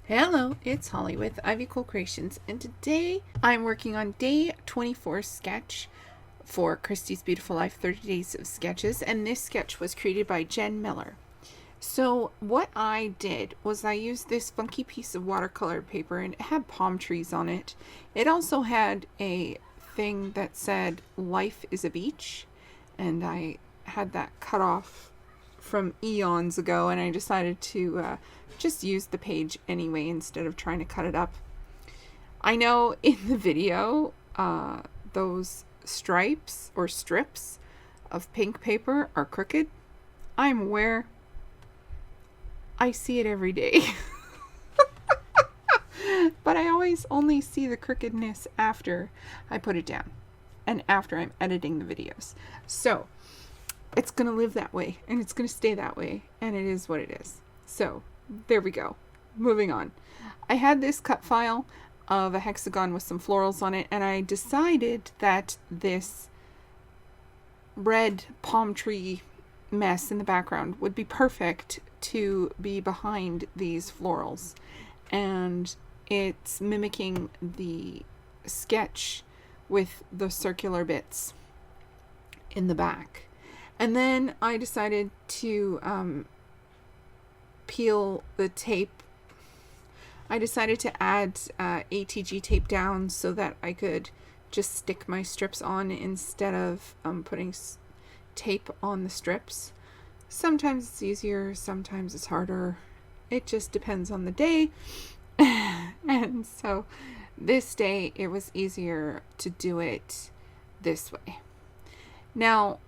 Hello, it's Holly with Ivy Cole Creations, and today I'm working on day 24 sketch for Christie's Beautiful Life 30 Days of Sketches, and this sketch was created by Jen Miller. So what I did was I used this funky piece of watercolor paper, and it had palm trees on it. It also had a thing that said "Life is a Beach," and I had that cut off from eons ago, and I decided to just use the page anyway instead of trying to cut it up. I know in the video, those stripes or strips of pink paper are crooked. I'm aware. I see it every day. But I always only see the crookedness after I put it down and after I'm editing the videos. So it's going to live that way, and it's going to stay that way, and it is what it is. So there we go. Moving on. I had this cut file of a hexagon with some florals on it, and I decided that this red palm tree mess in the background would be perfect to be behind these florals. And it's mimicking the sketch with the circular bits in the back. And then I decided to peel the tape. I decided to add ATG tape down so that I could just stick my strips on instead of putting tape on the strips. Sometimes it's easier, sometimes it's harder. It just depends on the day. And so this day it was easier to do it this way. Now,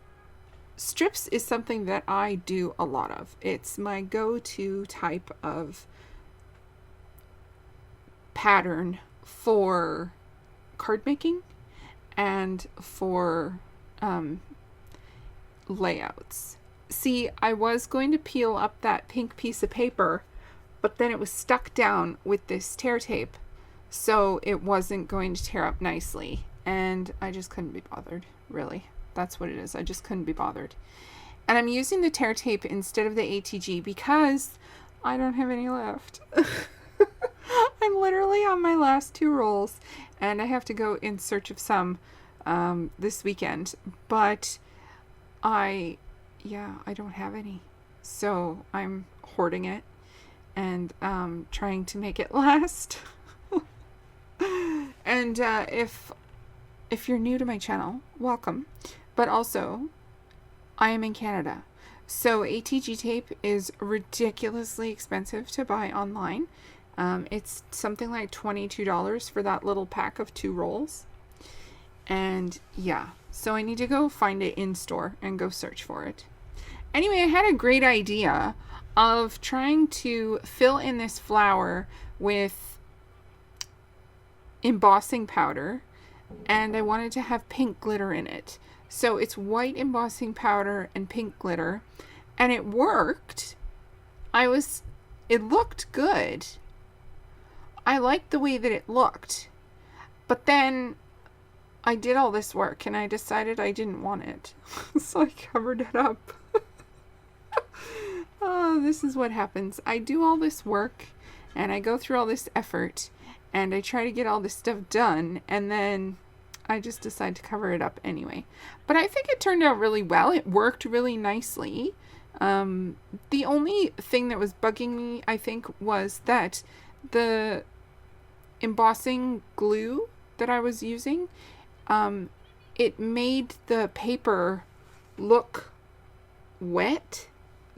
strips is something that I do a lot of. It's my go-to type of pattern for card making and for layouts. See, I was going to peel up that pink piece of paper, but then it was stuck down with this tear tape, so it wasn't going to tear up nicely, and I just couldn't be bothered, really. That's what it is. I just couldn't be bothered. And I'm using the tear tape instead of the ATG because I don't have any left. I'm literally on my last 2 rolls, and I have to go in search of some this weekend. But I don't have any. So I'm hoarding it and trying to make it last. And if you're new to my channel, welcome. But also, I am in Canada, so ATG tape is ridiculously expensive to buy online. It's something like $22 for that little pack of 2 rolls. And yeah, so I need to go find it in store and go search for it. Anyway, I had a great idea of trying to fill in this flower with embossing powder, and I wanted to have pink glitter in it. So it's white embossing powder and pink glitter, and it worked. It looked good. I liked the way that it looked, but then I did all this work and I decided I didn't want it. So I covered it up. Oh, this is what happens. I do all this work and I go through all this effort and I try to get all this stuff done, and then I just decide to cover it up anyway. But I think it turned out really well. It worked really nicely. The only thing that was bugging me, I think, was that the embossing glue that I was using, it made the paper look wet.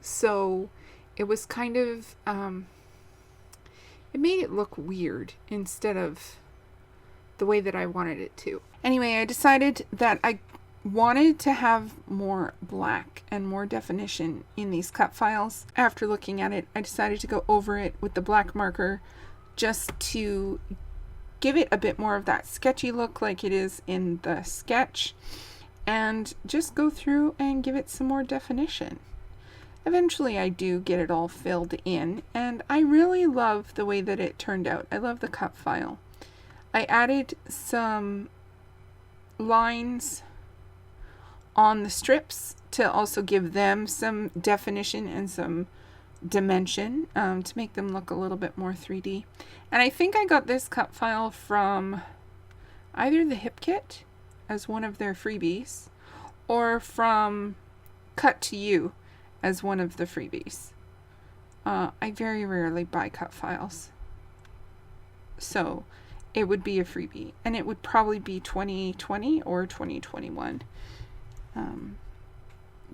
So it was kind of, it made it look weird instead of the way that I wanted it to. Anyway, I decided that I wanted to have more black and more definition in these cut files. After looking at it, I decided to go over it with the black marker just to give it a bit more of that sketchy look like it is in the sketch, and just go through and give it some more definition. Eventually I do get it all filled in, and I really love the way that it turned out. I love the cut file. I added some lines on the strips to also give them some definition and some dimension to make them look a little bit more 3D. And I think I got this cut file from either the Hip Kit as one of their freebies or from Cut to You as one of the freebies. I very rarely buy cut files, so it would be a freebie, and it would probably be 2020 or 2021.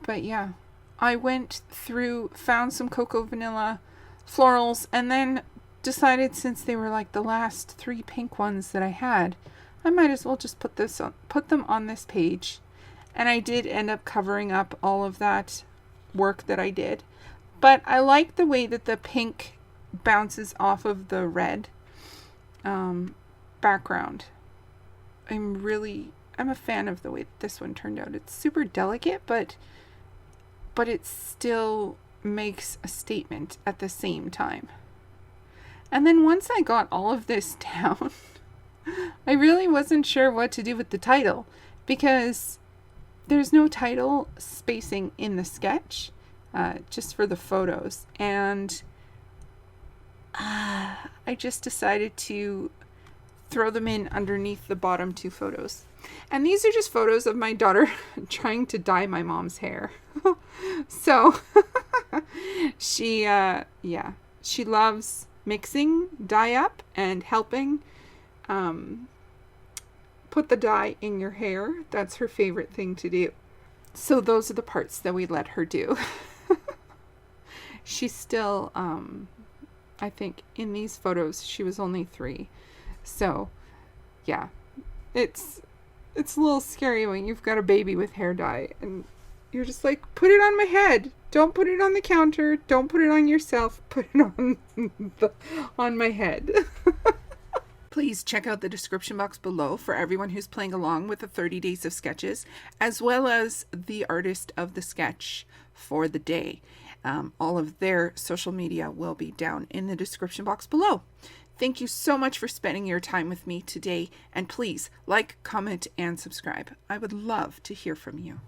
But yeah, I went through, found some Cocoa Vanilla florals, and then decided, since they were like the last 3 pink ones that I had, I might as well just put them on this page. And I did end up covering up all of that work that I did. But I like the way that the pink bounces off of the red background. I'm a fan of the way that this one turned out. It's super delicate, but it still makes a statement at the same time. And then once I got all of this down, I really wasn't sure what to do with the title, because there's no title spacing in the sketch, just for the photos. And I just decided to throw them in underneath the bottom 2 photos. And these are just photos of my daughter trying to dye my mom's hair. So she loves mixing dye up and helping put the dye in your hair. That's her favorite thing to do. So those are the parts that we let her do. She's still, I think in these photos, she was only 3. So yeah, it's a little scary when you've got a baby with hair dye and you're just like, put it on my head. Don't put it on the counter. Don't put it on yourself. Put it on my head. Please check out the description box below for everyone who's playing along with the 30 days of sketches, as well as the artist of the sketch for the day. All of their social media will be down in the description box below. Thank you so much for spending your time with me today, and please like, comment, and subscribe. I would love to hear from you.